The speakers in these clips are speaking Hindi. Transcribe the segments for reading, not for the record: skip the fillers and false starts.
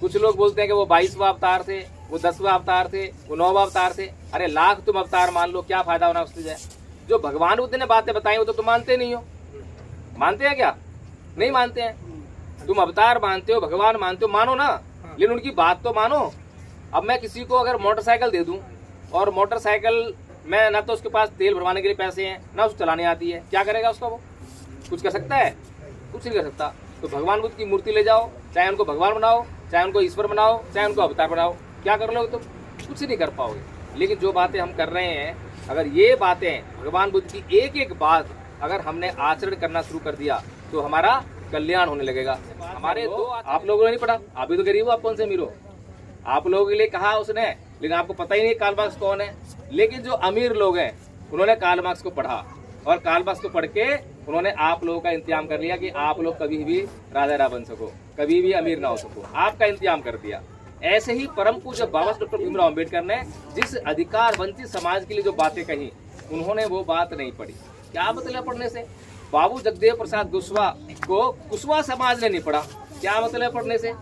कुछ लोग बोलते हैं कि वो 22वां अवतार थे, वो 10वां अवतार थे, वो 9वां अवतार थे। अरे लाख तुम अवतार मान लो, क्या फायदा होना उससे जाए। जो भगवान बुद्ध ने बातें बताई वो तो तुम मानते नहीं हो। मानते हैं क्या? नहीं मानते हैं। तुम अवतार मानते हो, भगवान मानते हो, मानो ना, लेकिन उनकी बात तो मानो। अब मैं किसी को अगर मोटरसाइकिल दे दूं और मोटरसाइकिल में ना तो उसके पास तेल भरवाने के लिए पैसे हैं, ना उसको चलाने आती है, क्या करेगा उसका? वो कुछ कर सकता है? कुछ नहीं कर सकता। तो भगवान बुद्ध की मूर्ति ले जाओ, चाहे उनको भगवान बनाओ, चाहे उनको ईश्वर बनाओ, चाहे उनको अवतार बनाओ, क्या कर लोगे तुम? कुछ नहीं कर पाओगे। लेकिन जो बातें हम कर रहे हैं, अगर ये बातें भगवान बुद्ध की एक एक बात अगर हमने आचरण करना शुरू कर दिया तो हमारा कल्याण होने लगेगा। हमारे दो आप लोगों ने नहीं पढ़ा, आप भी तो गरीब हो, आप कौन से अमीर हो? आप लोगों के लिए कहा उसने, लेकिन आपको पता ही नहीं कार्ल मार्क्स कौन है। लेकिन जो अमीर लोग हैं उन्होंने कार्ल मार्क्स को पढ़ा, और कार्ल मार्क्स को पढ़ के उन्होंने आप लोगों का इंतजाम कर लिया कि आप लोग कभी भी राजा ना बन सको, कभी भी अमीर ना हो सको, आपका इंतजाम कर दिया। ऐसे ही परम पूज्य बाबा डॉक्टर भीमराव अम्बेडकर ने जिस अधिकार वंचित समाज के लिए जो बातें कही, उन्होंने वो बात नहीं पढ़ी। क्या मतलब पढ़ने से? बाबू जगदेव प्रसाद कुशवाहा को कुशवाहा समाज ने नहीं पढ़ा, क्या मतलब पढ़ने से?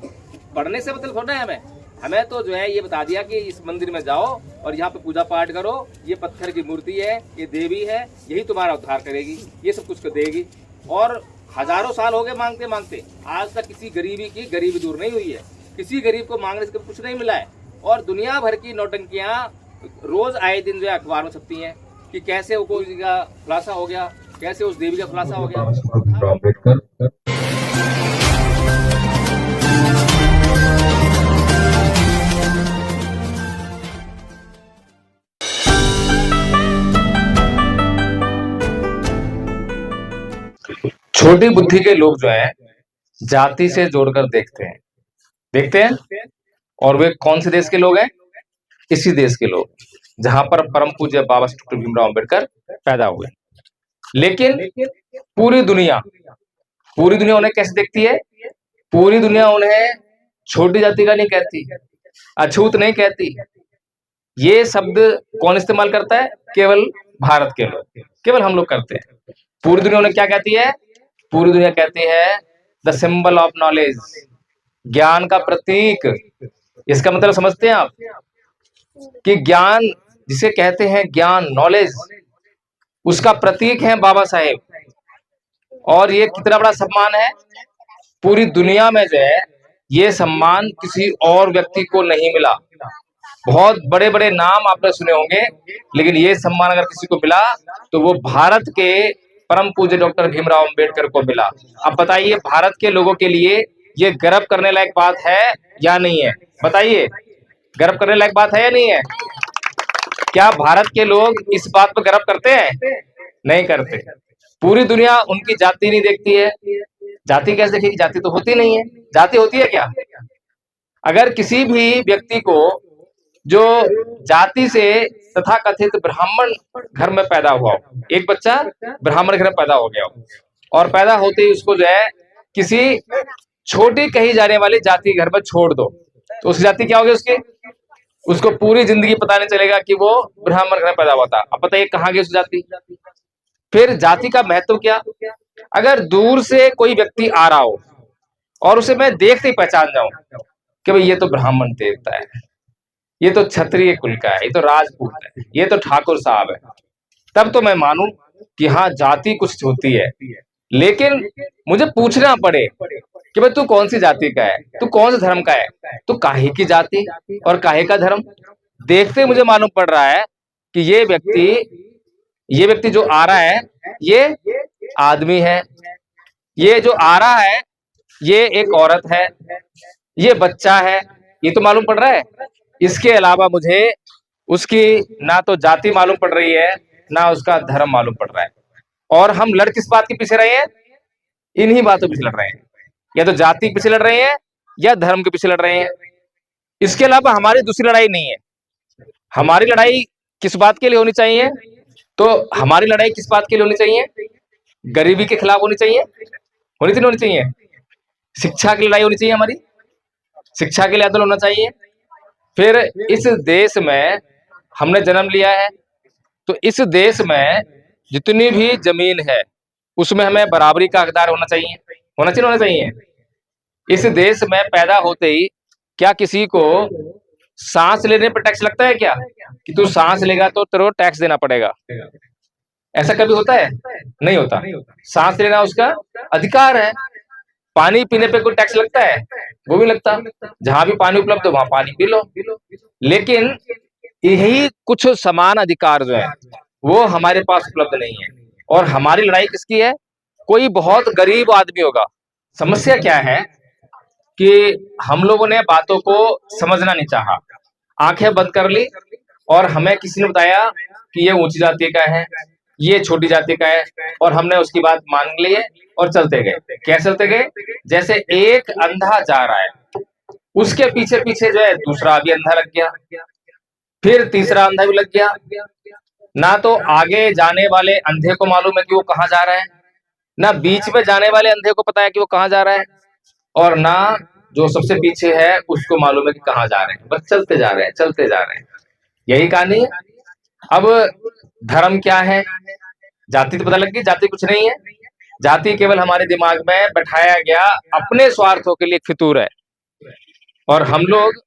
पढ़ने से मतलब थोड़ा है हमें तो जो है ये बता दिया कि इस मंदिर में जाओ और यहाँ पे पूजा पाठ करो, ये पत्थर की मूर्ति है, ये देवी है, यही तुम्हारा उद्धार करेगी, ये सब कुछ कर देगी। और हजारों साल हो गए मांगते मांगते, आज तक किसी गरीबी की गरीबी दूर नहीं हुई है, किसी गरीब को मांगने से कुछ नहीं मिला है। और दुनिया भर की नौटंकियां रोज आए दिन जो है अखबार में छपती हैं कि कैसे वो कोई का खुलासा हो गया, कैसे उस देवी का खुलासा हो गया। छोटी बुद्धि के लोग जो है जाति से जोड़कर देखते हैं। और वे कौन से देश के लोग हैं? इसी देश के लोग जहां पर परम पूज्य बाबा डॉक्टर भीमराव अम्बेडकर पैदा हुए। लेकिन पूरी दुनिया उन्हें कैसे देखती है? पूरी दुनिया उन्हें छोटी जाति का नहीं कहती, अछूत नहीं कहती। ये शब्द कौन इस्तेमाल करता है? केवल भारत के लोग, केवल हम लोग करते हैं। पूरी दुनिया उन्हें क्या कहती है? पूरी दुनिया कहती है द सिंबल ऑफ नॉलेज, ज्ञान का प्रतीक। इसका मतलब समझते हैं आप कि ज्ञान जिसे कहते हैं ज्ञान, नॉलेज, उसका प्रतीक है बाबा साहेब। और ये कितना बड़ा सम्मान है? पूरी दुनिया में जो है ये सम्मान किसी और व्यक्ति को नहीं मिला। बहुत बड़े बड़े नाम आपने सुने होंगे, लेकिन ये सम्मान अगर किसी को मिला तो वो भारत के परम पूज्य डॉक्टर भीमराव अम्बेडकर को मिला। अब बताइए, भारत के लोगों के लिए ये गर्व करने लायक बात है या नहीं है? बताइए, गर्व करने लायक बात है या नहीं है? क्या भारत के लोग इस बात पर गर्व करते हैं? नहीं करते। पूरी दुनिया उनकी जाति नहीं देखती है। जाति कैसे देखेगी? जाति तो होती नहीं है। जाति होती है क्या? अगर किसी भी व्यक्ति को जो जाति से तथा कथित ब्राह्मण घर में पैदा हुआ हो, एक बच्चा ब्राह्मण घर में पैदा हो गया हो और पैदा होते ही उसको जो है किसी छोटी कही जाने वाली जाति घर में छोड़ दो, तो उसकी जाति क्या होगी? उसको पूरी जिंदगी पता नहीं चलेगा कि वो ब्राह्मण घर में पैदा हुआ था। अब बताइए कहाँ गई उस जाति? फिर जाति का महत्व क्या? अगर दूर से कोई व्यक्ति आ रहा हो और उसे मैं देखते ही पहचान जाऊं कि भाई ये तो ब्राह्मण देवता है, ये तो क्षत्रिय कुल का है, ये तो राजपूत है, ये तो ठाकुर साहब है, तब तो मैं मानूं कि हाँ जाति कुछ होती है। लेकिन मुझे पूछना पड़े कि भाई तू कौन सी जाति का है, तू कौन से धर्म का है, तू काहे की जाति और काहे का धर्म, देखते मुझे मालूम पड़ रहा है कि ये व्यक्ति जो आ रहा है ये आदमी है, ये जो आ रहा है ये एक औरत है, ये बच्चा है, ये तो मालूम पड़ रहा है। इसके अलावा मुझे उसकी ना तो जाति मालूम पड़ रही है, ना उसका धर्म मालूम पड़ रहा है। और हम लड़ किस बात के पीछे रहे हैं? इन्हीं बातों के पीछे लड़ रहे हैं। या तो जाति के पीछे लड़ रहे हैं या धर्म के पीछे लड़ रहे हैं। इसके अलावा हमारी दूसरी लड़ाई नहीं है। हमारी लड़ाई किस बात के लिए होनी चाहिए? तो हमारी लड़ाई किस बात के लिए होनी चाहिए? गरीबी के खिलाफ होनी चाहिए, होनी चाहिए। शिक्षा की लड़ाई होनी चाहिए, हमारी शिक्षा के लिए आंदोलन होना चाहिए। फिर इस देश में हमने जन्म लिया है, तो इस देश में जितनी भी जमीन है उसमें हमें बराबरी का हकदार होना चाहिए, होना चाहिए। इस देश में पैदा होते ही क्या किसी को सांस लेने पर टैक्स लगता है क्या, कि तू सांस लेगा तो तेरे को टैक्स देना पड़ेगा? ऐसा कभी होता है? नहीं होता। सांस लेना उसका अधिकार है। पानी पीने पे कोई टैक्स लगता है? वो भी लगता। जहां भी पानी उपलब्ध हो वहां पानी पी लो। लेकिन यही कुछ समान अधिकार जो है वो हमारे पास उपलब्ध नहीं है। और हमारी लड़ाई किसकी है? कोई बहुत गरीब आदमी होगा। समस्या क्या है कि हम लोगों ने बातों को समझना नहीं चाहा, आंखें बंद कर ली, और हमें किसी ने बताया कि ये ऊंची जाति का है, ये छोटी जाति का है, और हमने उसकी बात मान ली है और चलते गए। क्या चलते गए? जैसे एक अंधा जा रहा है, उसके पीछे पीछे जो है दूसरा भी अंधा लग गया, फिर तीसरा अंधा भी लग गया। ना तो आगे जाने वाले अंधे को मालूम है कि वो कहाँ जा रहा है, ना बीच में जाने वाले अंधे को पता है कि वो कहाँ जा रहा है, और ना जो सबसे पीछे है उसको मालूम है कि कहाँ जा रहे हैं। बस चलते जा रहे हैं, चलते जा रहे हैं। यही कहानी है। अब धर्म क्या है? जाति तो पता लग गई, जाति कुछ नहीं है। जाति केवल हमारे दिमाग में बैठाया गया अपने स्वार्थों के लिए एक फितूर है। और हम लोग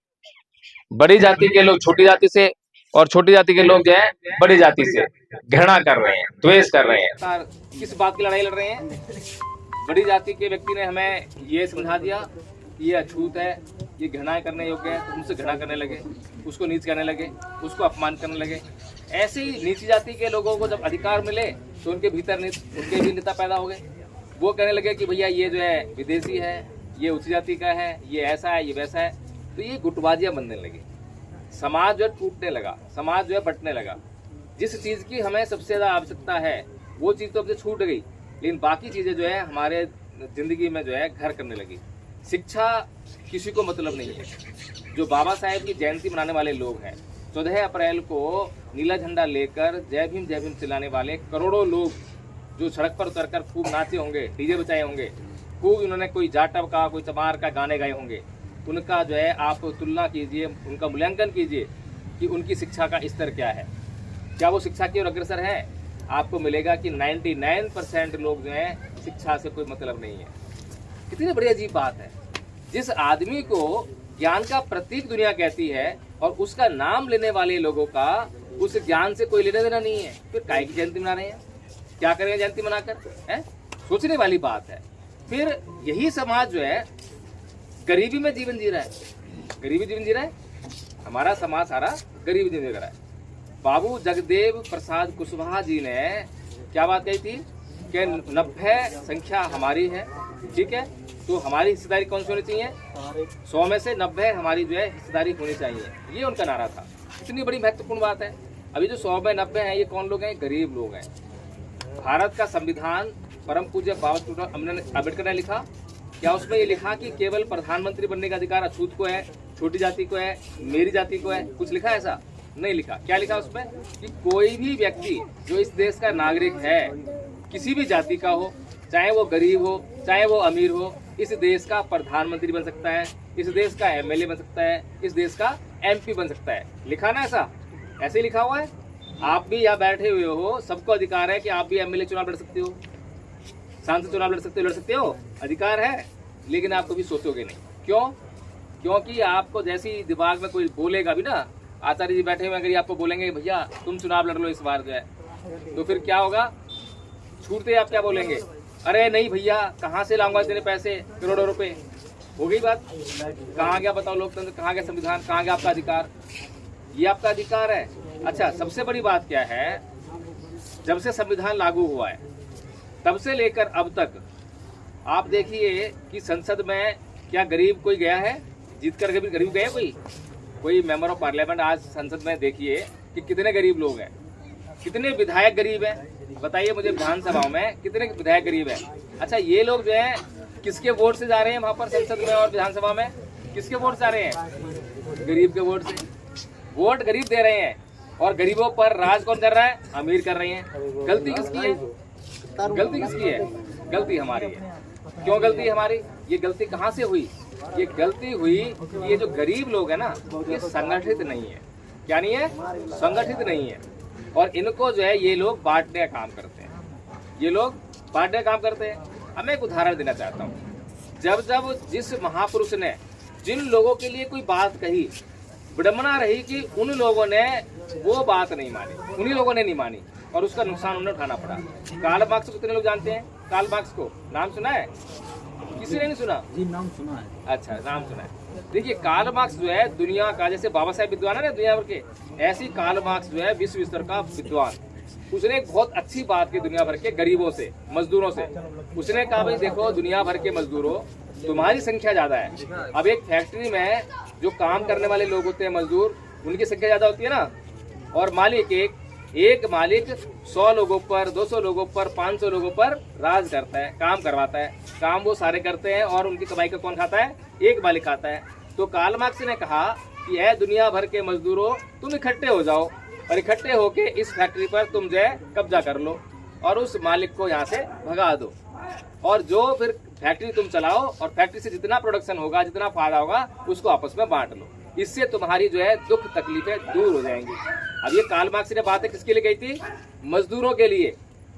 बड़ी जाति के लोग छोटी जाति से, और छोटी जाति के लोग जो है बड़ी जाति से घृणा कर रहे हैं, द्वेष कर रहे हैं। किस बात की लड़ाई लड़ रहे हैं? बड़ी जाति के व्यक्ति ने हमें ये समझा दिया कि ये अछूत है, ये घृणा करने योग्य है, तो उनसे घृणा करने लगे, उसको नीच कहने लगे, उसको अपमान करने लगे। ऐसे ही नीची जाति के लोगों को जब अधिकार मिले तो उनके भीतर उनके भी नेता पैदा हो गए। वो कहने लगे कि भैया ये जो है विदेशी है, ये ऊंची जाति का है, ये ऐसा है, ये वैसा है। तो ये गुटबाजियां बनने लगी, समाज जो है टूटने लगा, समाज जो है बंटने लगा। जिस चीज़ की हमें सबसे ज़्यादा आवश्यकता है वो चीज़ तो अब से छूट गई, लेकिन बाकी चीज़ें जो है हमारे ज़िंदगी में जो है घर करने लगी। शिक्षा किसी को मतलब नहीं है। जो बाबा साहेब की जयंती मनाने वाले लोग हैं, 14 अप्रैल को नीला झंडा लेकर जय भीम चिल्लाने वाले करोड़ों लोग जो सड़क पर उतरकर खूब नाचे होंगे, डीजे बजाए होंगे, खूब उन्होंने कोई जाटव का, कोई चमार का गाने गाए होंगे, उनका जो है आप तुलना कीजिए, उनका मूल्यांकन कीजिए कि उनकी शिक्षा का स्तर क्या है। क्या वो शिक्षा की ओर अग्रसर है? आपको मिलेगा कि 99% लोग जो हैं शिक्षा से कोई मतलब नहीं है। कितनी बड़ी अजीब बात है। जिस आदमी को ज्ञान का प्रतीक दुनिया कहती है और उसका नाम लेने वाले लोगों का उस ज्ञान से कोई लेना देना नहीं है, फिर काहे की जयंती मना रहे हैं? क्या करेंगे जयंती मनाकर? है सोचने वाली बात है। फिर यही समाज जो है गरीबी में जीवन जी रहा है, गरीबी जीवन जी रहा है। हमारा समाज सारा गरीबी जीवन जी रहा है। बाबू जगदेव प्रसाद कुशवाहा जी ने क्या बात कही थी कि 90 संख्या हमारी है, ठीक है, तो हमारी हिस्सेदारी कौन सी होनी चाहिए? 100 में से 90 हमारी जो है हिस्सेदारी होनी चाहिए। ये उनका नारा था। इतनी बड़ी महत्वपूर्ण बात है। अभी जो 100 में 90 हैं, ये कौन लोग हैं? गरीब लोग हैं। भारत का संविधान परम पूज्य बाबा अम्बेडकर ने लिखा। क्या उसमें ये लिखा कि केवल प्रधानमंत्री बनने का अधिकार अछूत को है, छोटी जाति को है, मेरी जाति को है? कुछ लिखा है ऐसा? नहीं लिखा। क्या लिखा उसमें? कि कोई भी व्यक्ति जो इस देश का नागरिक है, किसी भी जाति का हो, चाहे वो गरीब हो, चाहे वो अमीर हो, इस देश का प्रधानमंत्री बन सकता है, इस देश का एमएलए बन सकता है, इस देश का एमपी बन सकता है। लिखा ना ऐसा? ऐसे ही लिखा हुआ है। आप भी यहाँ बैठे हुए हो, सबको अधिकार है कि आप भी एमएलए चुनाव लड़ सकते हो, सांसद चुनाव लड़ सकते हो, अधिकार है। लेकिन आप कभी सोचोगे नहीं। क्यों? क्योंकि आपको जैसी दिमाग में कोई बोलेगा भी ना, आचार्य जी बैठे हुए अगर आपको बोलेंगे भैया तुम चुनाव लड़ लो इस बार जो है, तो फिर क्या होगा? छूटते आप क्या बोलेंगे? अरे नहीं भैया, कहाँ से लाऊंगा इतने पैसे, करोड़ों रुपए। हो गई बात। कहाँ गया बताओ लोकतंत्र, कहाँ गया संविधान, कहाँ गया आपका अधिकार? ये आपका अधिकार है। अच्छा, सबसे बड़ी बात क्या है, जब से संविधान लागू हुआ है तब से लेकर अब तक आप देखिए कि संसद में क्या गरीब कोई गया है? जीत कर कभी गरीब गया कोई मेंबर ऑफ पार्लियामेंट? आज संसद में देखिए कि कितने गरीब लोग हैं, कितने विधायक गरीब हैं। बताइए मुझे, विधानसभाओं में कितने विधायक गरीब हैं? अच्छा, ये लोग जो हैं किसके वोट से जा रहे हैं वहाँ पर संसद में और विधानसभा में? किसके वोट से जा रहे हैं? गरीब के वोट से। वोट गरीब दे रहे हैं और गरीबों पर राज कौन कर रहा है? अमीर कर रहे हैं। गलती किसकी है? गलती किसकी है? गलती हमारी है। क्यों गलती हमारी? ये गलती कहाँ से हुई? ये गलती हुई कि ये जो गरीब लोग हैं ना, ये संगठित नहीं है। क्या नहीं है? संगठित नहीं है। और इनको जो है ये लोग बांटने का काम करते हैं, ये लोग बांटने का काम करते हैं। अब मैं एक उदाहरण देना चाहता हूँ। जब जिस महापुरुष ने जिन लोगों के लिए कोई बात कही, विडंबना रही कि उन लोगों ने वो बात नहीं मानी, उन्हीं लोगों ने नहीं मानी और उसका नुकसान उन्हें उठाना पड़ा। कार्ल मार्क्स को कितने लोग जानते हैं? कार्ल मार्क्स को नाम सुना है? किसी ने नहीं सुना? जी नाम सुना है। अच्छा, नाम सुना है। देखिए कार्ल मार्क्स जो है दुनिया का, जैसे बाबा साहेब विद्वान है ना दुनिया भर के, ऐसी कार्ल मार्क्स जो है विश्व स्तर का विद्वान। उसने एक बहुत अच्छी बात की दुनिया भर के गरीबों से, मजदूरों से। उसने कहा भाई देखो दुनिया भर के मजदूरों, तुम्हारी संख्या ज्यादा है। अब एक फैक्ट्री में जो काम करने वाले लोग होते हैं मजदूर, उनकी संख्या ज्यादा होती है ना, और मालिक एक मालिक 100 लोगों पर, 200 लोगों पर, 500 लोगों पर राज करता है, काम करवाता है। काम वो सारे करते हैं और उनकी कमाई का कौन खाता है? एक मालिक खाता है। तो कार्ल मार्क्स ने कहा कि ऐ दुनिया भर के मजदूरों, तुम इकट्ठे हो जाओ और इकट्ठे होके इस फैक्ट्री पर तुम जो है कब्जा कर लो और उस मालिक को यहाँ से भगा दो, और जो फिर फैक्ट्री तुम चलाओ और फैक्ट्री से जितना प्रोडक्शन होगा, जितना फायदा होगा, उसको आपस में बांट लो। इससे तुम्हारी जो है दुख तकलीफें दूर हो जाएंगी। अब ये कार्ल मार्क्स ने बातें किसके लिए कही थी? मजदूरों के लिए।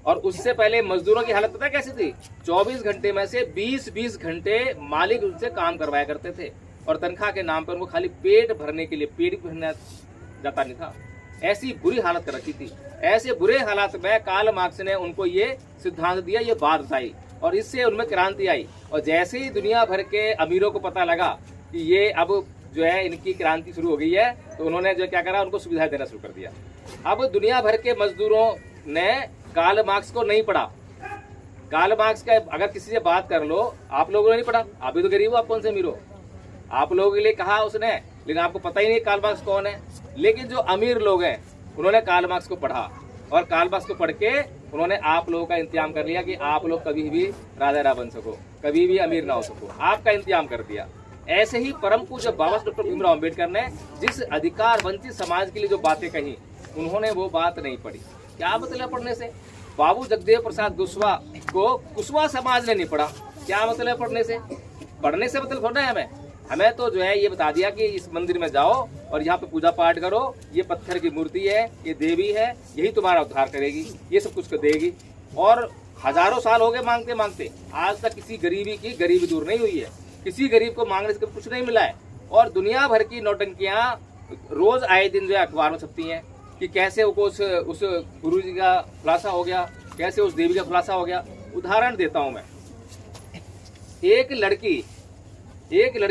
और उससे पहले मजदूरों की हालत पता है कैसी थी? 24 घंटे में से 20-20 घंटे मालिक उनसे काम करवाया करते थे और तनख्वाह के नाम पर उनको खाली पेट भरने के लिए, पेट भरना जाता नहीं था। ऐसी बुरी हालत कर रखी थी। ऐसे बुरे हालात में कार्ल मार्क्स ने उनको ये सिद्धांत दिया, ये बात बताई और इससे उनमें क्रांति आई। और जैसे ही दुनिया भर के अमीरों को पता लगा कि ये अब जो है इनकी क्रांति शुरू हो गई है, तो उन्होंने जो क्या करा, उनको सुविधाएं देना शुरू कर दिया। अब दुनिया भर के मजदूरों ने कार्ल मार्क्स को नहीं पढ़ा। कार्ल मार्क्स का अगर किसी से बात कर लो, आप लोगों ने नहीं पढ़ा, आप भी तो गरीब हो, आप कौन से अमीर हो? आप लोगों के लिए कहा उसने, लेकिन आपको पता ही नहीं कार्ल मार्क्स कौन है। लेकिन जो अमीर लोग हैं उन्होंने कार्ल मार्क्स को पढ़ा और कार्ल मार्क्स को पढ़ के उन्होंने आप लोगों का इंतजाम कर लिया कि आप लोग कभी भी राजा ना बन सको, कभी भी अमीर ना हो सको, आपका इंतजाम कर दिया। ऐसे ही परम पूज्य बाबा डॉक्टर भीमराव अम्बेडकर ने जिस अधिकार वंचित समाज के लिए जो बातें कही, उन्होंने वो बात नहीं पढ़ी। क्या मतलब पढ़ने से? बाबू जगदेव प्रसाद कुशवाहा को कुशवाहा समाज ने नहीं पढ़ा। क्या मतलब पढ़ने से? पढ़ने से मतलब थोड़ा है हमें तो जो है ये बता दिया कि इस मंदिर में जाओ और यहाँ पे पूजा पाठ करो, ये पत्थर की मूर्ति है, ये देवी है, यही तुम्हारा उद्धार करेगी, ये सब कुछ देगी। और हजारों साल हो गए मांगते मांगते, आज तक किसी गरीबी की गरीबी दूर नहीं हुई है, किसी गरीब को मांगने से कुछ नहीं मिला है। और दुनिया भर की नौटंकियां रोज आए दिन जो है अखबार में छपती हैं कि कैसे उस गुरु जी का खुलासा हो गया, कैसे उस देवी का खुलासा हो गया। उदाहरण देता हूं मैं, एक लड़की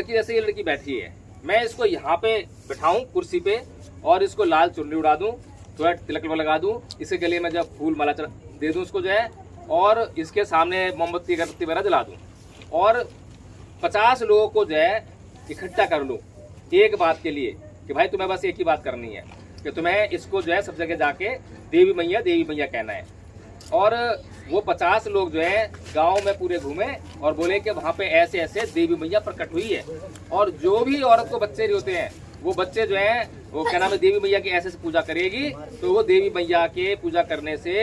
जैसे ये लड़की बैठी है, मैं इसको यहाँ पे बिठाऊं कुर्सी पे और इसको लाल चुन्नी उड़ा दूं, थोड़ा तिलक लगा दूं, इसके गले में जब फूल माला दे दूं इसको जो है, और इसके सामने मोमबत्ती अगरबत्ती वगैरह जला दूं और 50 लोगों को जो है इकट्ठा कर लूं एक बात के लिए कि भाई तुम्हें बस एक ही बात करनी है कि तुम्हें इसको जो है सब जगह जाके देवी मैया कहना है। और वो 50 लोग जो है गांव में पूरे घूमे और बोले कि वहाँ पे ऐसे ऐसे देवी मैया प्रकट हुई है। और जो भी औरत को बच्चे होते हैं, वो बच्चे जो हैं वो क्या नाम है, देवी मैया की ऐसे पूजा करेगी, तो वो देवी मैया के पूजा करने से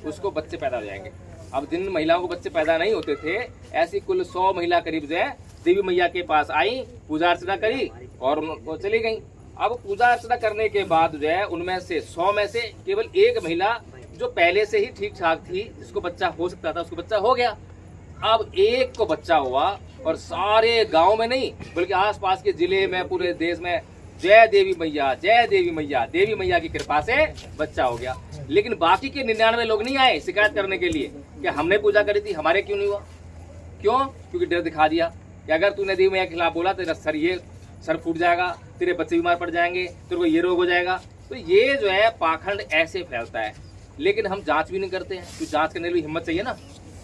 उसको बच्चे पैदा हो जाएंगे। अब जिन महिलाओं को बच्चे पैदा नहीं होते थे, ऐसी कुल 100 महिला करीब जो है देवी मैया के पास आई, पूजा अर्चना करी और वो चली गई। अब पूजा अर्चना करने के बाद जो है उनमें से 100 में से केवल एक महिला जो पहले से ही ठीक ठाक थी, जिसको बच्चा हो सकता था, उसको बच्चा हो गया। अब एक को बच्चा हुआ और सारे गांव में नहीं बल्कि आसपास के जिले में, पूरे देश में जय देवी मैया, जय देवी मैया, देवी मैया की कृपा से बच्चा हो गया। लेकिन बाकी के 99 लोग नहीं आए शिकायत करने के लिए कि हमने पूजा करी थी, हमारे क्यों नहीं हुआ। क्यों? क्योंकि डर दिखा दिया कि अगर तूने देवी मैया के खिलाफ बोला तेरा सर फूट जाएगा, तेरे बच्चे बीमार पड़ जाएंगे, तेरे को ये रोग हो जाएगा। तो ये जो है पाखंड ऐसे फैलता है। लेकिन हम जांच भी नहीं करते हैं, क्योंकि जांच करने के लिए हिम्मत चाहिए ना,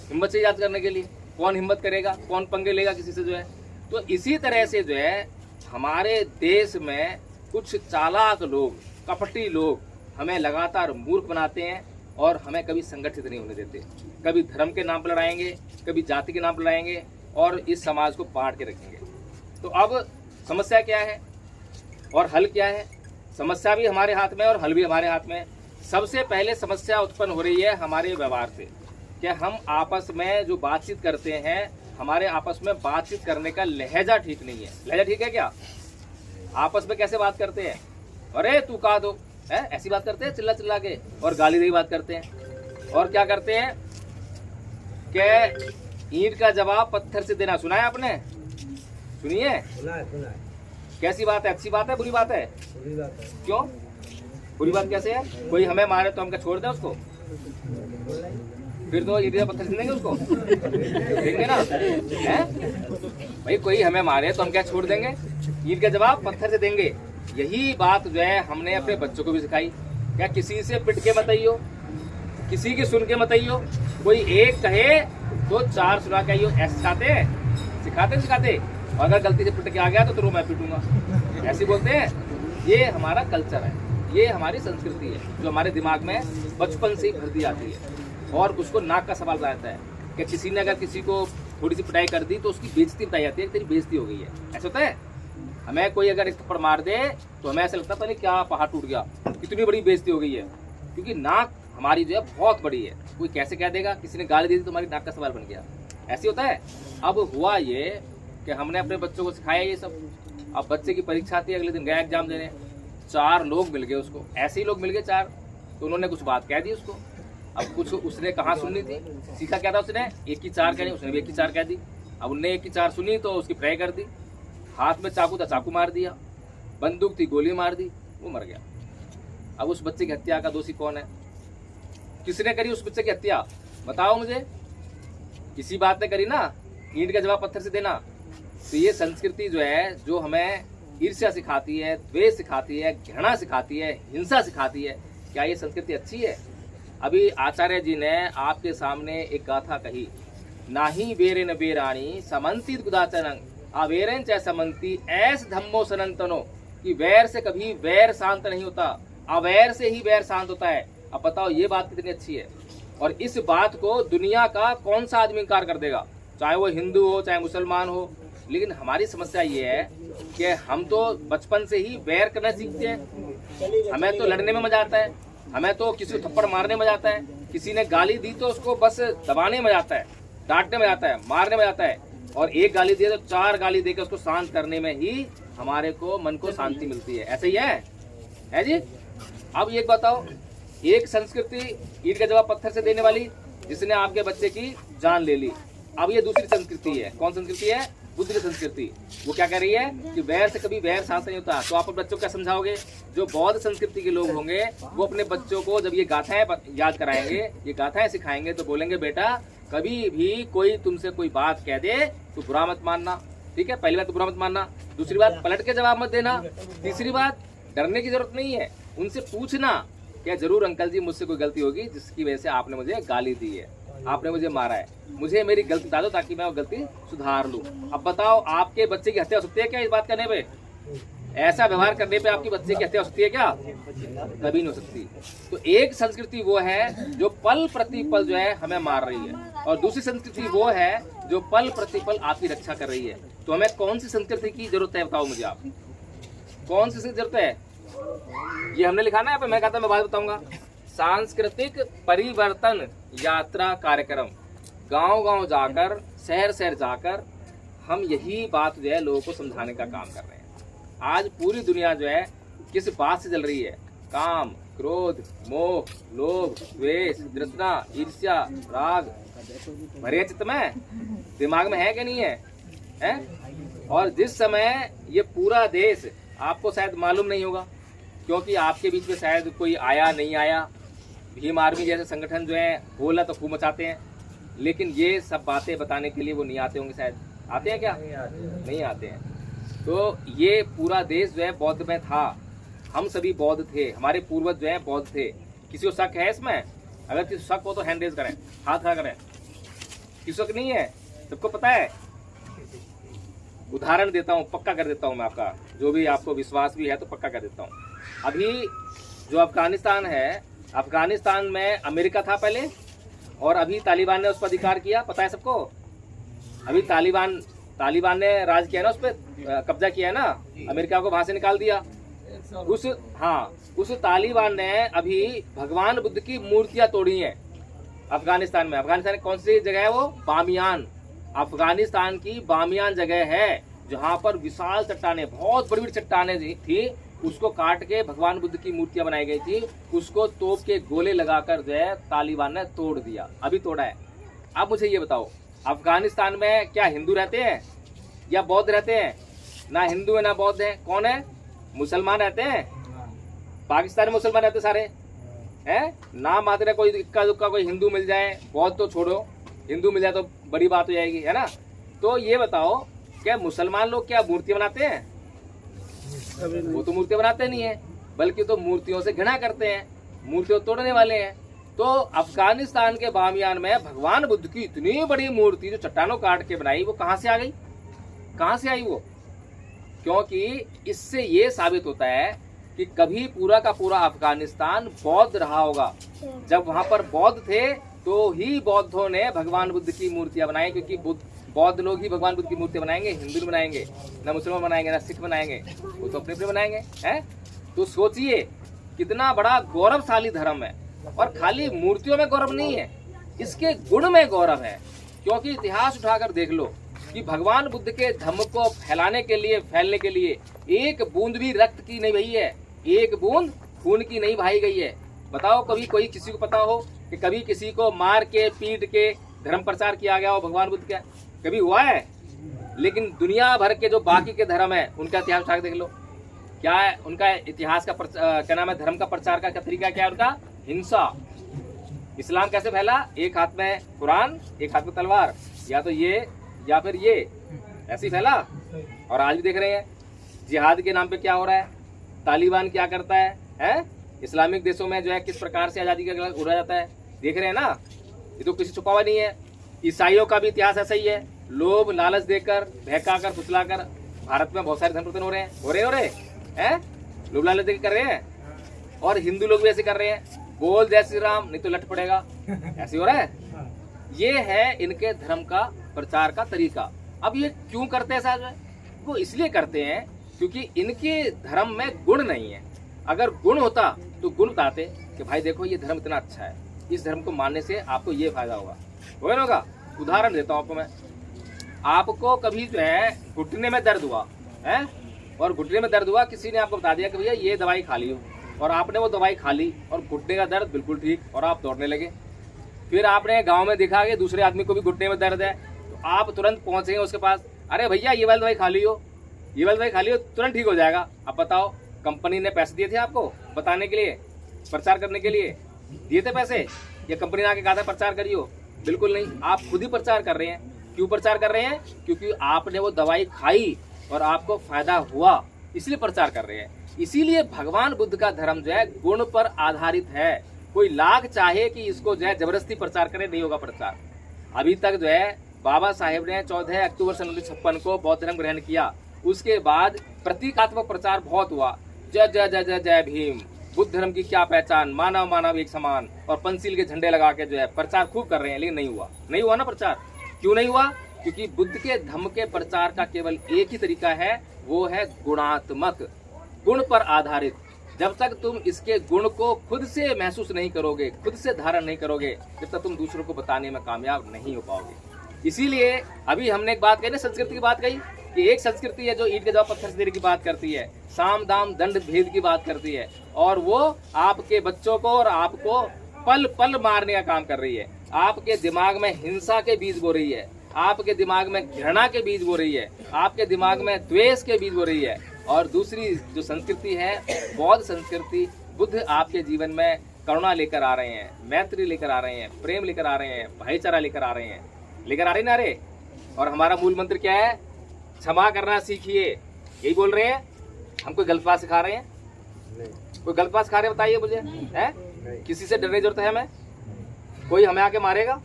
हिम्मत चाहिए जांच करने के लिए। कौन हिम्मत करेगा, कौन पंगे लेगा किसी से जो है। तो इसी तरह से जो है हमारे देश में कुछ चालाक लोग, कपटी लोग हमें लगातार मूर्ख बनाते हैं और हमें कभी संगठित नहीं होने देते। कभी धर्म के नाम पर लड़ाएंगे, कभी जाति के नाम पर लड़ाएंगे और इस समाज को बांट के रखेंगे। तो अब समस्या क्या है और हल क्या है? समस्या भी हमारे हाथ में और हल भी हमारे हाथ में। सबसे पहले समस्या उत्पन्न हो रही है हमारे व्यवहार से, कि हम आपस में जो बातचीत करते हैं, हमारे आपस में बातचीत करने का लहजा ठीक नहीं है। लहजा ठीक है क्या? आपस में कैसे बात करते हैं? अरे तू कहा दो है, ऐसी बात करते हैं चिल्ला चिल्ला के और गाली दे बात करते हैं। और क्या करते हैं कि ईंट का जवाब पत्थर से देना, सुना है आपने? सुनिए, सुना है। कैसी बात है? अच्छी बात है, बुरी बात है? बुरी बात है। क्यों बुरी बात कैसे है? कोई हमें मारे तो हम क्या छोड़ दें उसको? फिर तो ईंट पत्थर से देंगे उसको? देंगे ना? हैं भाई, कोई हमें मारे तो हम क्या छोड़ देंगे? ईंट का जवाब पत्थर से देंगे। यही बात जो है हमने अपने बच्चों को भी सिखाई। क्या किसी से पिट के मत आइयो, किसी की सुन के मत आइयो, कोई एक कहे तो चार सुना के आइयो। ऐसे सिखाते। और अगर गलती से पिट के आ गया तो मैं पिटूंगा, ऐसे बोलते हैं। ये हमारा कल्चर है, ये हमारी संस्कृति है जो हमारे दिमाग में बचपन से ही भर दी जाती है। और उसको नाक का सवाल रहता है कि किसी ने अगर किसी को थोड़ी सी पिटाई कर दी तो उसकी बेइज्जती बताई जाती है, तेरी बेइज्जती हो गई है। ऐसा होता है। हमें कोई अगर एक थप्पड़ मार दे तो हमें ऐसा लगता है नहीं क्या पहाड़ टूट गया, कितनी बड़ी बेइज्जती हो गई है, क्योंकि नाक हमारी जो है बहुत बड़ी है। कोई कैसे कह देगा, किसी ने गाली दी तो हमारी नाक का सवाल बन गया। ऐसे होता है। अब हुआ ये कि हमने अपने बच्चों को सिखाया ये सब। अब बच्चे की परीक्षा थी, अगले दिन गया एग्जाम देने, 4 लोग मिल गए उसको। ऐसे ही लोग मिल गए 4, तो उन्होंने कुछ बात कह दी उसको। अब कुछ उसने कहाँ सुननी थी, सीखा क्या था उसने, 1 की 4 कहनी, उसने भी 1 की 4 कह दी। अब उनने 1 की 4 सुनी तो उसकी फ्राई कर दी। हाथ में चाकू था, चाकू मार दिया। बंदूक थी, गोली मार दी, वो मर गया। अब उस बच्चे की हत्या का दोषी कौन है? किसने करी उस बच्चे की हत्या? बताओ मुझे। किसी बात ने करी ना। ईंट का जवाब पत्थर से देना। तो ये संस्कृति जो है, जो हमें ईर्ष्या सिखाती है, द्वेष सिखाती है, घृणा सिखाती है, हिंसा सिखाती है, क्या ये संस्कृति अच्छी है? अभी आचार्य जी ने आपके सामने एक गाथा कही, नाही वेरेन वेराणी समंती गुदाचरंग अवेरन च समंती ऐस धम्मो सनंतनो, कि वैर से कभी वैर शांत नहीं होता, अवैर से ही वैर शांत होता है। अब बताओ ये बात कितनी अच्छी है। और इस बात को दुनिया का कौन सा आदमी इनकार कर देगा, चाहे वो हिंदू हो चाहे मुसलमान हो। लेकिन हमारी समस्या ये है कि हम तो बचपन से ही वैर करना सीखते हैं। हमें तो लड़ने में मजा आता है, हमें तो किसी को थप्पड़ मारने में जाता है, किसी ने गाली दी तो उसको बस दबाने में जाता है, डांटने में जाता है, मारने में जाता है। और एक गाली दिए तो 4 गाली देकर उसको शांत करने में ही हमारे को मन को शांति मिलती है। ऐसा ही है जी। अब ये बताओ, एक संस्कृति ईंट का जवाब पत्थर से देने वाली, जिसने आपके बच्चे की जान ले ली। अब ये दूसरी संस्कृति है। कौन संस्कृति है? बुद्ध की संस्कृति। वो क्या कह रही है कि वैर से कभी वैर शांत नहीं होता। तो आप अपने बच्चों को क्या समझाओगे? जो बौद्ध संस्कृति के लोग होंगे वो अपने बच्चों को जब ये गाथाएं याद कराएंगे, ये गाथाएं सिखाएंगे, तो बोलेंगे बेटा कभी भी कोई तुमसे कोई बात कह दे तो बुरा मत मानना। ठीक है, पहली बात तो बुरा मत मानना। दूसरी बात, पलट के जवाब मत देना। तीसरी बात, डरने की जरूरत नहीं है, उनसे पूछना क्या जरूर अंकल जी मुझसे कोई गलती होगी जिसकी वजह से आपने मुझे गाली दी है, आपने मुझे मारा है, मुझे मेरी गलती बता दो ताकि मैं वो गलती सुधार लूं। अब बताओ, आपके बच्चे की हत्या हो सकती है क्या इस बात करने पे? ऐसा व्यवहार करने पे आपकी बच्चे की हत्या हो सकती है क्या? कभी नहीं हो सकती। तो एक संस्कृति वो है जो पल प्रतिपल जो है हमें मार रही है, और दूसरी संस्कृति वो है जो पल प्रतिपल आपकी रक्षा कर रही है। तो हमें कौन सी संस्कृति की जरूरत है, बताओ मुझे आप, कौन सी जरूरत है? ये हमने लिखा ना यहाँ पे, मैं कहता मैं बात बताऊंगा। सांस्कृतिक परिवर्तन यात्रा कार्यक्रम, गांव-गांव जाकर, शहर-शहर जाकर हम यही बात जो है लोगों को समझाने का काम कर रहे हैं। आज पूरी दुनिया जो है किस बात से जल रही है? काम, क्रोध, मोह, लोभ, द्वेष, तृष्णा, ईर्ष्या, राग भरे चित्त में, दिमाग में है कि नहीं है? और जिस समय ये पूरा देश, आपको शायद मालूम नहीं होगा क्योंकि आपके बीच में शायद कोई आया नहीं आया, भीम आर्मी जैसे संगठन जो है होला तो खूब मचाते हैं, लेकिन ये सब बातें बताने के लिए वो नहीं आते होंगे। शायद आते हैं क्या? नहीं आते हैं। तो ये पूरा देश जो है बौद्ध में था, हम सभी बौद्ध थे, हमारे पूर्वज जो है बौद्ध थे। किसी को शक है इसमें? अगर किसी शक हो तो हैंड रेज करें, हाथ खड़ा करें। किसी शक नहीं है? सबको पता है? उदाहरण देता हूँ, पक्का कर देता हूँ मैं आपका, जो भी आपको विश्वास भी है तो पक्का कर देता हूँ। अभी जो अफगानिस्तान है, अफगानिस्तान में अमेरिका था पहले, और अभी तालिबान ने उस पर अधिकार किया, पता है सबको? अभी तालिबान ने राज किया ना, उस पर कब्जा किया है ना, अमेरिका को वहां से निकाल दिया। उस तालिबान ने अभी भगवान बुद्ध की मूर्तियां तोड़ी हैं अफगानिस्तान में। अफगानिस्तान कौन सी जगह है? वो बामियान, अफगानिस्तान की बामियान जगह है, जहां पर विशाल चट्टाने, बहुत बड़ी बड़ी चट्टाने थी, उसको काट के भगवान बुद्ध की मूर्तियां बनाई गई थी। उसको तोप के गोले लगाकर जो है तालिबान ने तोड़ दिया, अभी तोड़ा है। अब मुझे ये बताओ, अफगानिस्तान में क्या हिंदू रहते हैं? या बौद्ध रहते हैं? ना हिंदू है ना बौद्ध है, कौन है? मुसलमान रहते हैं। पाकिस्तान में मुसलमान रहते सारे हैं। नाम मात्र कोई इक्का दुक्का कोई हिंदू मिल जाए, बौद्ध तो छोड़ो, हिंदू मिल जाए तो बड़ी बात हो जाएगी, है ना। तो ये बताओ, क्या मुसलमान लोग क्या मूर्ति बनाते हैं? वो तो मूर्ति बनाते नहीं है, बल्कि तो मूर्तियों से घृणा करते हैं, मूर्तियों तोड़ने वाले हैं। तो अफगानिस्तान के बामियान में भगवान बुद्ध की इतनी बड़ी मूर्ति जो चट्टानों काट के बनाई, वो कहाँ से आ गई? कहाँ से आई वो? क्योंकि इससे ये साबित होता है कि कभी पूरा का पूरा अफगानिस्तान बौद्ध रहा होगा। जब वहां पर बौद्ध थे तो ही बौद्धों ने भगवान बुद्ध की मूर्तियां बनाई, क्योंकि बौद्ध लोग ही भगवान बुद्ध की मूर्ति बनाएंगे, हिंदू बनाएंगे ना, मुसलमान बनाएंगे ना, सिख बनाएंगे, वो तो अपने अपने बनाएंगे, हैं। तो सोचिए कितना बड़ा गौरवशाली धर्म है। और खाली मूर्तियों में गौरव नहीं है, इसके गुण में गौरव है। क्योंकि इतिहास उठाकर देख लो कि भगवान बुद्ध के धम्म को फैलाने के लिए, फैलने के लिए एक बूंद भी रक्त की नहीं बही है, एक बूंद खून की नहीं बहाई गई है। बताओ कभी कोई किसी को पता हो कि कभी किसी को मार के पीट के धर्म प्रचार किया गया हो भगवान बुद्ध का? कभी हुआ है? लेकिन दुनिया भर के जो बाकी के धर्म है उनका इतिहास उठा के देख लो, क्या है उनका इतिहास का क्या नाम है, धर्म का प्रचार का तरीका क्या है उनका? हिंसा। इस्लाम कैसे फैला? एक हाथ में कुरान, एक हाथ में तलवार, या तो ये या फिर ये, ऐसे ही फैला। और आज भी देख रहे हैं जिहाद के नाम पे क्या हो रहा है, तालिबान क्या करता है? इस्लामिक देशों में जो है किस प्रकार से आज़ादी का गला उड़ा जाता है, देख रहे हैं ना। ये तो किसी छुपा हुआ नहीं है। ईसाइयों का भी इतिहास ऐसा ही है, लोभ लालच देकर, बहकाकर, फुसलाकर। भारत में बहुत सारे धर्म परिवर्तन हो रहे हैं, लोभ लालच देकर कर रहे हैं। और हिंदू लोग भी ऐसे कर रहे हैं, बोल जय श्री राम नहीं तो लट पड़ेगा, ऐसे हो रहा है। ये है इनके धर्म का प्रचार का तरीका। अब ये क्यों करते हैं साहब? वो इसलिए करते हैं क्योंकि इनके धर्म में गुण नहीं है। अगर गुण होता तो गुण बताते कि भाई देखो ये धर्म इतना अच्छा है, इस धर्म को मानने से आपको ये फायदा होगा। उदाहरण देता हूँ आपको मैं। आपको कभी जो है घुटने में दर्द हुआ है, और घुटने में दर्द हुआ, किसी ने आपको बता दिया कि भैया ये दवाई खा ली हो, और आपने वो दवाई खा ली और घुटने का दर्द बिल्कुल ठीक, और आप दौड़ने लगे। फिर आपने गांव में देखा कि दूसरे आदमी को भी घुटने में दर्द है, तो आप तुरंत पहुंचेंगे उसके पास, अरे भैया ये वाली दवाई खा ली हो, ये वाली दवाई खा ली हो, तुरंत ठीक हो जाएगा। अब बताओ, कंपनी ने पैसे दिए थे आपको बताने के लिए, प्रचार करने के लिए दिए थे पैसे, या कंपनी ने आके कहा था प्रचार करियो? बिल्कुल नहीं, आप खुद ही प्रचार कर रहे हैं। क्यों प्रचार कर रहे हैं? क्योंकि आपने वो दवाई खाई और आपको फायदा हुआ, इसलिए प्रचार कर रहे हैं। इसीलिए भगवान बुद्ध का धर्म जो है गुण पर आधारित है। कोई लाख चाहे कि इसको जो है जबरदस्ती प्रचार करे, नहीं होगा प्रचार। अभी तक जो है बाबा साहेब ने 14 अक्टूबर सन 1956 को बौद्ध धर्म ग्रहण किया। उसके बाद प्रतीकात्मक प्रचार बहुत हुआ, जय जय जय जय जय भीम, बुद्ध धर्म की क्या पहचान, मानव मानव एक समान, और पंचशील के झंडे लगा के जो है प्रचार खूब कर रहे हैं, लेकिन नहीं हुआ ना प्रचार। क्यों नहीं हुआ? क्योंकि बुद्ध के धम्म के प्रचार का केवल एक ही तरीका है, वो है गुणात्मक, गुण पर आधारित। जब तक तुम इसके गुण को खुद से महसूस नहीं करोगे, खुद से धारण नहीं करोगे, जब तक तुम दूसरों को बताने में कामयाब नहीं हो पाओगे। इसीलिए अभी हमने एक बात कही ना, संस्कृति की बात कही कि एक संस्कृति है जो ईंट के जवाब पत्थर से देने की बात करती है, साम दाम दंड भेद की बात करती है, और वो आपके बच्चों को और आपको पल पल मारने का काम कर रही है। आपके दिमाग में हिंसा के बीज बो रही है, आपके दिमाग में घृणा के बीज बो रही है, आपके दिमाग में द्वेष के बीज बो रही है। और दूसरी जो संस्कृति है, बौद्ध संस्कृति, बुद्ध आपके जीवन में करुणा लेकर आ रहे हैं, मैत्री लेकर आ रहे हैं, प्रेम लेकर आ रहे हैं, भाईचारा लेकर आ रहे हैं, लेकर आ रहे नारे। और हमारा मूल मंत्र क्या है? क्षमा करना सीखिए, यही बोल रहे हैं। हम कोई गलत बात सिखा रहे हैं? कोई गलत बात सिखा रहे हैं? बताइए मुझे, है? किसी से डरने की जरूरत है हमें? कोई हमें आके मारेगा?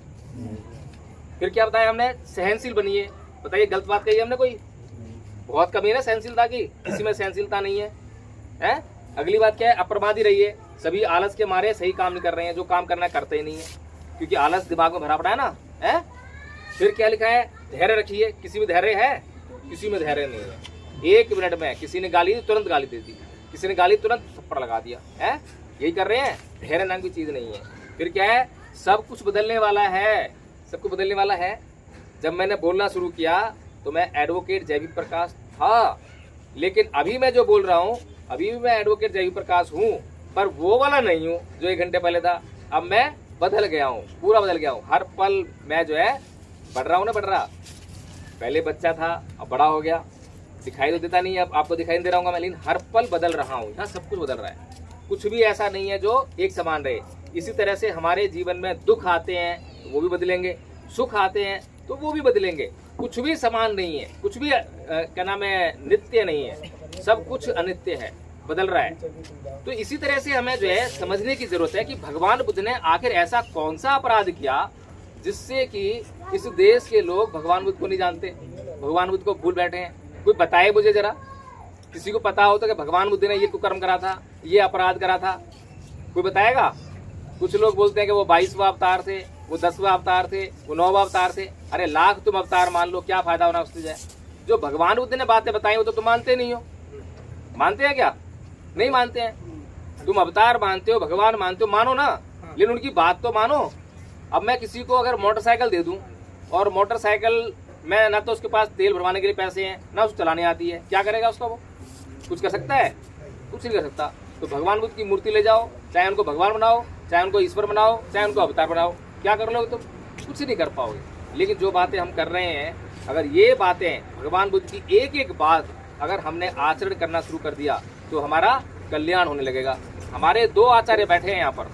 फिर क्या बताया हमने? सहनशील बनिए। बताइए गलत बात कही हमने कोई? बहुत कमी है ना सहनशीलता की, किसी में सहनशीलता नहीं है, हैं? अगली बात क्या है? अप्रमादी रहिए। सभी आलस के मारे सही काम नहीं कर रहे हैं, जो काम करना करते ही नहीं है, क्योंकि आलस दिमाग में भरा पड़ा है ना, है? फिर क्या लिखा है? धैर्य रखिए। किसी में धैर्य है? किसी में धैर्य नहीं है। 1 मिनट में किसी ने गाली दी, तुरंत गाली दे दी, किसी ने गाली तुरंत थप्पड़ लगा दिया, है? यही कर रहे हैं। धैर्य नाम की चीज नहीं है। फिर क्या है? सब कुछ बदलने वाला है, सब कुछ बदलने वाला है। जब मैंने बोलना शुरू किया तो मैं एडवोकेट जयवीर प्रकाश था, लेकिन अभी मैं जो बोल रहा हूँ, अभी भी मैं एडवोकेट जयवीर प्रकाश हूँ, पर वो वाला नहीं हूँ जो 1 घंटे पहले था। अब मैं बदल गया हूँ, पूरा बदल गया हूँ। हर पल मैं जो है बढ़ रहा हूँ ना, बढ़ रहा। पहले बच्चा था, अब बड़ा हो गया, दिखाई तो देता नहीं है, अब आपको दिखाई नहीं दे रहा हूँ मैं, लेकिन हर पल बदल रहा हूँ। यहाँ सब कुछ बदल रहा है, कुछ भी ऐसा नहीं है जो एक समान रहे। इसी तरह से हमारे जीवन में दुख आते हैं तो वो भी बदलेंगे, सुख आते हैं तो वो भी बदलेंगे। कुछ भी समान नहीं है, कुछ भी क्या नाम है, नित्य नहीं है, सब कुछ अनित्य है, बदल रहा है। तो इसी तरह से हमें जो है समझने की जरूरत है कि भगवान बुद्ध ने आखिर ऐसा कौन सा अपराध किया जिससे कि इस देश के लोग भगवान बुद्ध को नहीं जानते, भगवान बुद्ध को भूल बैठे हैं। कोई बताए मुझे जरा, किसी को पता हो तो कि भगवान बुद्ध ने ये कुकर्म करा था, ये अपराध करा था, कोई बताएगा? कुछ लोग बोलते हैं कि वो 22वां अवतार थे, वो 10वां अवतार थे, वो 9वां अवतार थे। अरे लाख तुम अवतार मान लो, क्या फायदा होना उससे जाए। जो भगवान बुद्ध ने बातें बताई वो तो तुम मानते नहीं हो। मानते हैं क्या? नहीं मानते हैं। तुम अवतार मानते हो, भगवान मानते हो, मानो ना, लेकिन उनकी बात तो मानो। अब मैं किसी को अगर मोटरसाइकिल दे दूं और मोटरसाइकिल में ना तो उसके पास तेल भरवाने के लिए पैसे हैं, ना उसको चलाने आती है, क्या करेगा उसका? वो कुछ कर सकता है? कुछ नहीं कर सकता। तो भगवान बुद्ध की मूर्ति ले जाओ, चाहे उनको भगवान बनाओ, चाहे उनको ईश्वर बनाओ, चाहे उनको अवतार बनाओ, क्या कर लोगे तुम? कुछ नहीं कर पाओगे। लेकिन जो बातें हम कर रहे हैं, अगर ये बातें भगवान बुद्ध की एक एक बात अगर हमने आचरण करना शुरू कर दिया तो हमारा कल्याण होने लगेगा। हमारे 2 आचार्य बैठे हैं यहाँ पर,